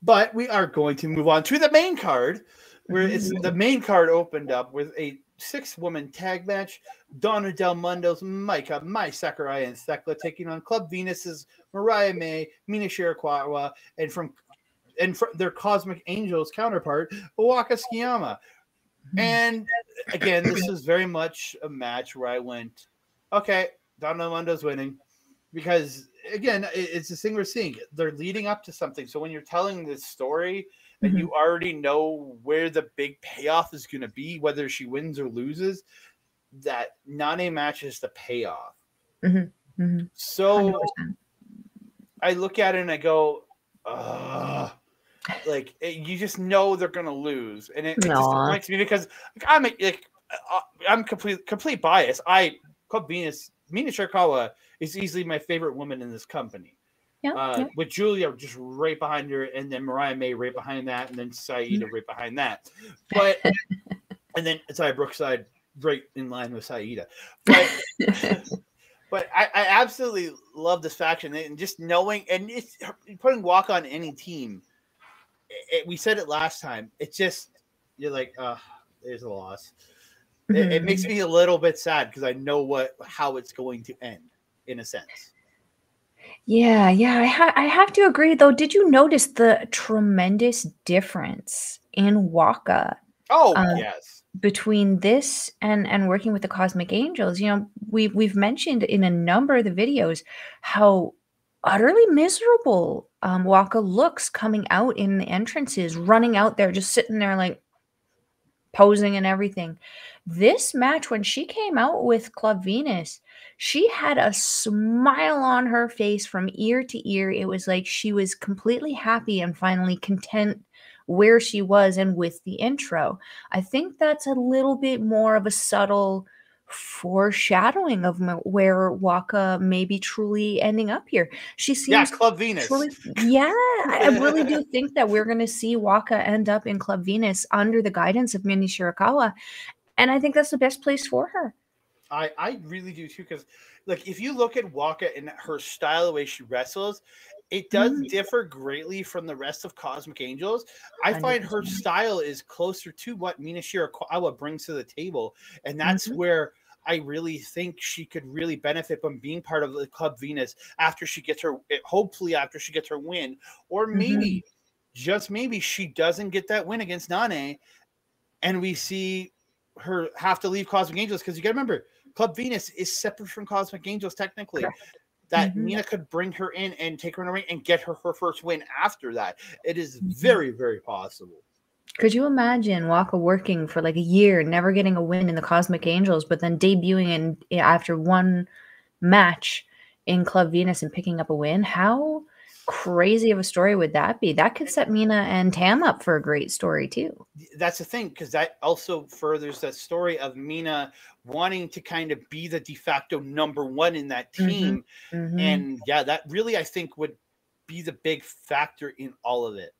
But we are going to move on to the main card, where the main card opened up with a 6-woman tag match. Donna Del Mondo's Maika, Mai Sakurai, and Thekla taking on Club Venus's Mariah May, Mina Shirakawa, and from their Cosmic Angels counterpart, Ruaka Tsukiyama. And again, this is very much a match where I went, okay, Donna Del Mondo's winning. Because, again, it's the thing we're seeing. They're leading up to something. So when you're telling this story and you already know where the big payoff is going to be, whether she wins or loses, that Nane match is the payoff. So 100%. I look at it and I go, like, you just know they're going to lose. And it just disappoints me because I'm complete bias. Club Venus, Mina Shirakawa is easily my favorite woman in this company. With Julia just right behind her, and then Mariah May right behind that, and then Saya Iida right behind that. But and then Brookside right in line with Saya Iida. But I absolutely love this faction, and just knowing, and it's putting Waka on any team. We said it last time. It's just you're like, there's a loss. It makes me a little bit sad because I know how it's going to end, in a sense. Yeah, I have to agree, though. Did you notice the tremendous difference in Waka? Yes. Between this and working with the Cosmic Angels. You know, we've mentioned in a number of the videos how utterly miserable Waka looks coming out in the entrances, running out there, just sitting there like posing and everything. This match, when she came out with Club Venus, she had a smile on her face from ear to ear. It was like she was completely happy and finally content where she was and with the intro. I think that's a little bit more of a subtle foreshadowing of where Waka may be truly ending up here. She seems Club Venus. I really do think that we're going to see Waka end up in Club Venus under the guidance of Mina Shirakawa, and I think that's the best place for her. I really do too, because like if you look at Waka and her style, the way she wrestles, it does differ greatly from the rest of Cosmic Angels. I find her style is closer to what Mina Shirakawa brings to the table, and that's where I really think she could really benefit from being part of the Club Venus after she gets her win, or maybe just maybe she doesn't get that win against Nane, and we see her have to leave Cosmic Angels, because you got to remember, Club Venus is separate from Cosmic Angels technically. Correct. That Mina could bring her in and take her in a ring and get her first win after that. It is very, very possible. Could you imagine Waka working for like a year, never getting a win in the Cosmic Angels, but then debuting after one match in Club Venus and picking up a win? How crazy of a story would that be? That could set Mina and Tam up for a great story too. That's the thing, because that also furthers that story of Mina wanting to kind of be the de facto number one in that team. And yeah, that really, I think, would be the big factor in all of it.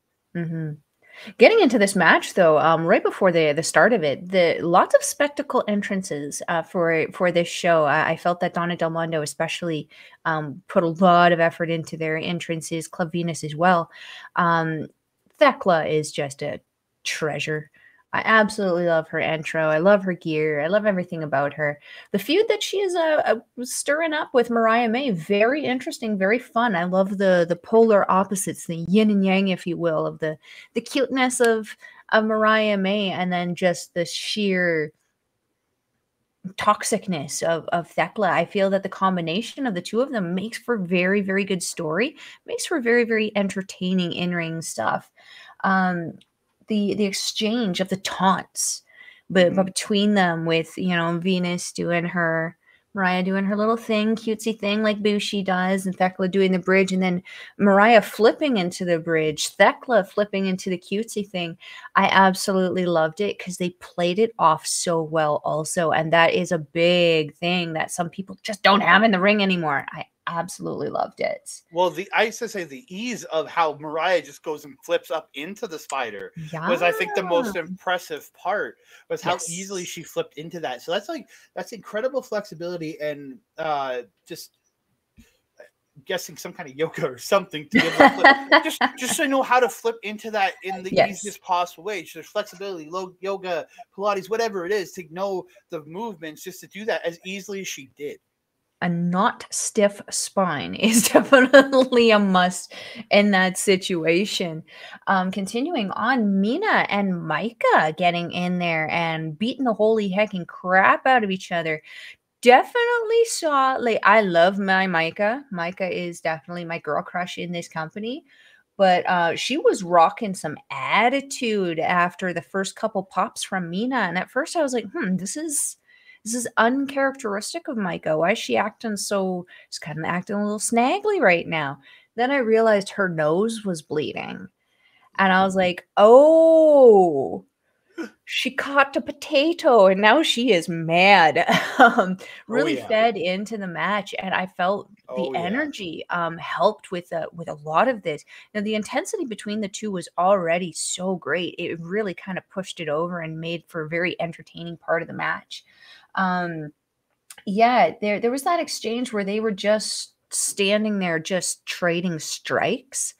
Getting into this match, though, right before the start of it, lots of spectacle entrances for this show. I felt that Donna Del Mondo especially put a lot of effort into their entrances. Club Venus as well. Thekla is just a treasure. I absolutely love her intro. I love her gear. I love everything about her. The feud that she is stirring up with Mariah May, very interesting, very fun. I love the polar opposites, the yin and yang, if you will, of the cuteness of Mariah May, and then just the sheer toxicness of Thekla. I feel that the combination of the two of them makes for very, very good story, makes for very, very entertaining in-ring stuff. The exchange of the taunts but between them, with, you know, Venus doing her, Mariah doing her little thing, cutesy thing like Bushi does, and Thekla doing the bridge, and then Mariah flipping into the bridge, Thekla flipping into the cutesy thing. I absolutely loved it because they played it off so well also, and that is a big thing that some people just don't have in the ring anymore. I absolutely loved it. Well, I used to say the ease of how Mariah just goes and flips up into the spider was, I think, the most impressive part, was how easily she flipped into that. So that's incredible flexibility, and just guessing some kind of yoga or something to be able to flip. just so I know how to flip into that in the easiest possible way. So there's flexibility, yoga, Pilates, whatever it is, to know the movements just to do that as easily as she did. A not stiff spine is definitely a must in that situation. Continuing on, Mina and Maika getting in there and beating the holy hecking crap out of each other. Definitely saw, like, I love my Maika. Maika is definitely my girl crush in this company. But she was rocking some attitude after the first couple pops from Mina. And at first I was like, this is uncharacteristic of Maika. Why is she acting so, she's kind of acting a little snaggly right now. Then I realized her nose was bleeding. And I was like, oh, she caught a potato and now she is mad. Really fed into the match, and I felt the energy helped with a lot of this. Now the intensity between the two was already so great. It really kind of pushed it over and made for a very entertaining part of the match. There was that exchange where they were just standing there just trading strikes,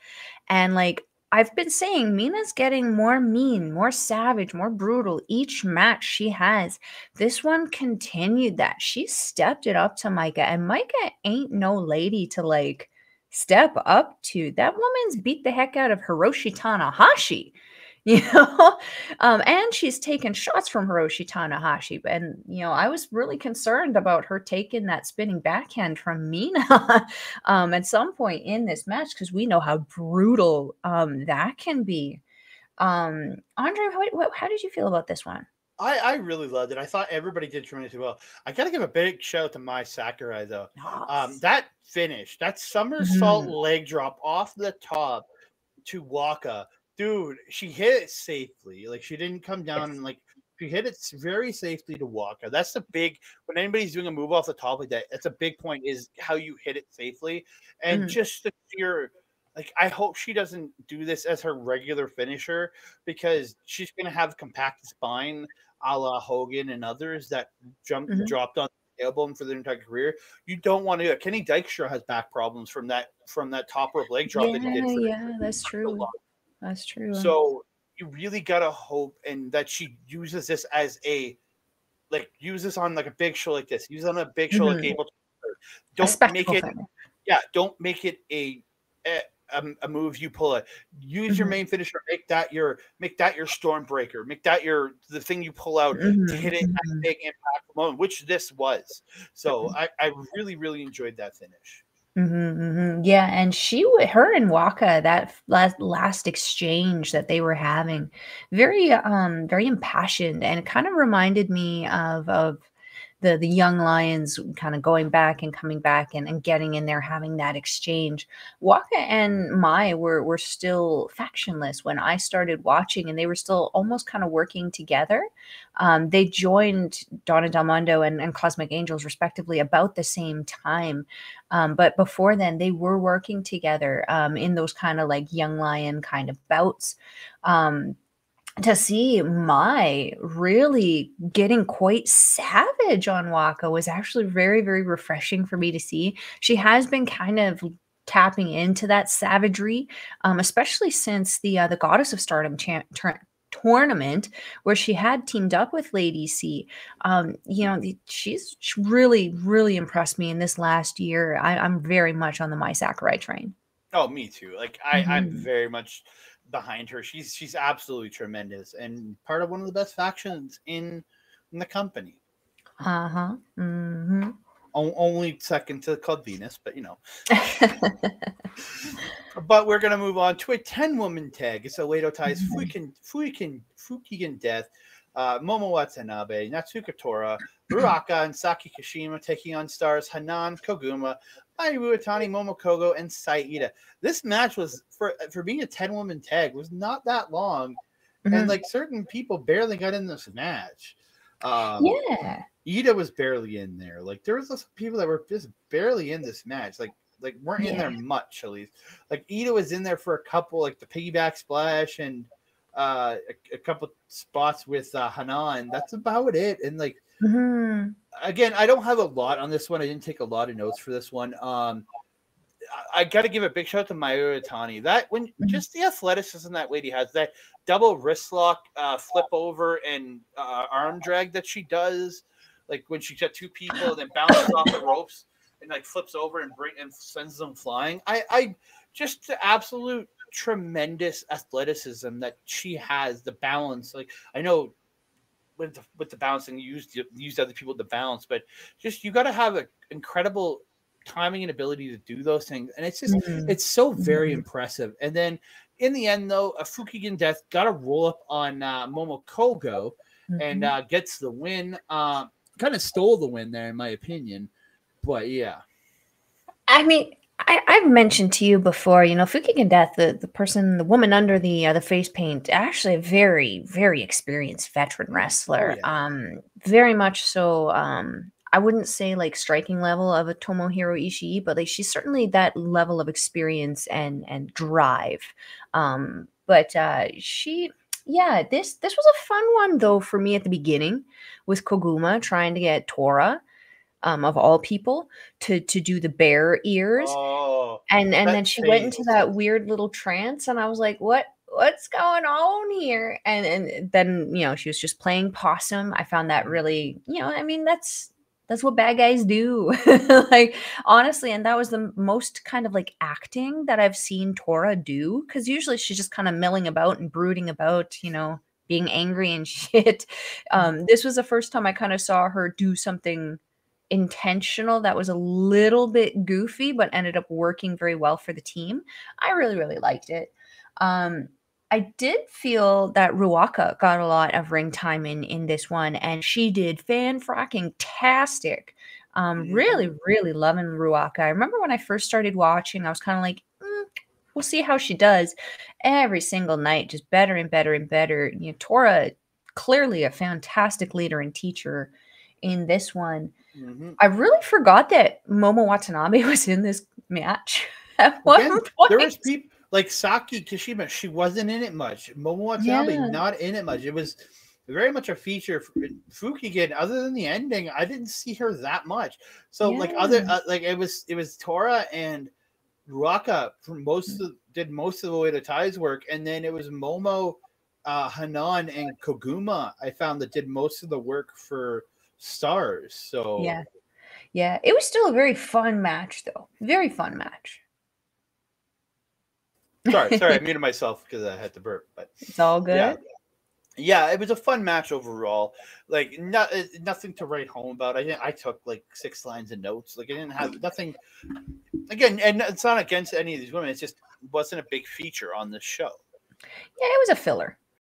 and like I've been saying, Mina's getting more mean, more savage, more brutal each match she has. This one continued that. She stepped it up to Maika, and Maika ain't no lady to like step up to. That woman's beat the heck out of Hiroshi Tanahashi. And she's taken shots from Hiroshi Tanahashi. And, I was really concerned about her taking that spinning backhand from Mina at some point in this match, because we know how brutal that can be. Andre, how did you feel about this one? I really loved it. I thought everybody did tremendously well. I got to give a big shout out to Mai Sakurai, though. Nice. That finish, that somersault leg drop off the top to Waka. Dude, she hit it safely. Like, she didn't come down and, like, she hit it very safely to Waka. That's the big, when anybody's doing a move off the top like that, that's a big point, is how you hit it safely. And just the sheer, like, I hope she doesn't do this as her regular finisher, because she's going to have compact spine a la Hogan and others that dropped on the tailbone for their entire career. You don't want to do it. Kenny Dykstra has back problems from that top rope leg drop that he did. That's true. That's true. So you really gotta hope and that she uses this as use this on like a big show like this. Use it on a big show like Able to. Don't make it. Don't make it a move you pull it. Use your main finisher. Make that your Stormbreaker. Make that the thing you pull out to hit it at a big impact moment, which this was. So I really, really enjoyed that finish. Yeah, and her and Waka, that last exchange that they were having, very very impassioned, and it kind of reminded me of the young lions kind of going back and coming back and getting in there, having that exchange. Waka and Mai were still factionless when I started watching, and they were still almost kind of working together. They joined Donna Del Mondo and Cosmic Angels respectively about the same time. But before then, they were working together in those kind of like young lion kind of bouts. To see Mai really getting quite savage on Waka was actually very, very refreshing for me to see. She has been kind of tapping into that savagery, especially since the Goddess of Stardom tournament, where she had teamed up with Lady C. She's really, really impressed me in this last year. I'm very much on the Mai Sakurai train. Oh, me too. Like I'm very much behind her. She's absolutely tremendous and part of one of the best factions in the company. Only second to Club Venus, but But we're gonna move on to a 10-woman tag. It's Oedo Tai's Fukigen Death, Momo Watanabe, Natsuko Tora, Ruaka, and Saki Kashima taking on stars Hanan, Koguma, Mayu Iwatani, Momo Kohgo, and Saya Iida. This match was, for being a 10-woman tag, was not that long, and like certain people barely got in this match. Iida was barely in there. Like there was some people that were just barely in this match. Like weren't in there much, at least. Like Iida was in there for a couple, like the piggyback splash and a couple spots with Hanan. That's about it. And like again, I don't have a lot on this one. I didn't take a lot of notes for this one. I got to give a big shout out to Mayu Iwatani. That when just the athleticism that lady has, that double wrist lock, flip over, and arm drag that she does, like when she's got two people and then bounces off the ropes and like flips over and sends them flying. I just the absolute tremendous athleticism that she has. The balance, like I know with the balancing, you use other people to balance, but just you got to have an incredible timing and ability to do those things, and it's just it's so very impressive. And then in the end, though, a Fukigen Death got a roll up on Momo Kohgo and gets the win. Kind of stole the win there, in my opinion, but yeah. I mean, I've mentioned to you before, you know, Fukigen Death, the woman under the face paint, actually a very, very experienced veteran wrestler. Oh, yeah. Very much so. I wouldn't say like striking level of a Tomohiro Ishii, but like she's certainly that level of experience and drive. But she, yeah, this was a fun one though for me at the beginning with Koguma trying to get Tora. Of all people, to do the bear ears, and then she went into that weird little trance, and I was like, what's going on here? And then you know she was just playing possum. I found that really, you know, I mean that's what bad guys do, like honestly. And that was the most kind of like acting that I've seen Tora do, because usually she's just kind of milling about and brooding about, you know, being angry and shit. This was the first time I kind of saw her do something intentional that was a little bit goofy but ended up working very well for the team. I really, really liked it. I did feel that Ruaka got a lot of ring time in this one, and she did fan-fracking-tastic. Really, really loving Ruaka. I remember when I first started watching, I was kind of like, we'll see how she does. Every single night, just better and better and better. You know, Tora, clearly a fantastic leader and teacher in this one. I really forgot that Momo Watanabe was in this match. At one point. There was people like Saki Kashima. She wasn't in it much. Momo Watanabe not in it much. It was very much a feature for Fukigen. Other than the ending, I didn't see her that much. So like other like it was Tora and Ruaka for did most of the Oedo Tai's work, and then it was Momo, Hanan, and Koguma. I found that did most of the work for Stars. So yeah, it was still a very fun match though. Very fun match. Sorry, I muted myself because I had to burp, but it's all good. Yeah, it was a fun match overall. Like nothing to write home about. I took like 6 lines of notes. Like I didn't have nothing. Again, and it's not against any of these women. It just wasn't a big feature on this show. Yeah, it was a filler.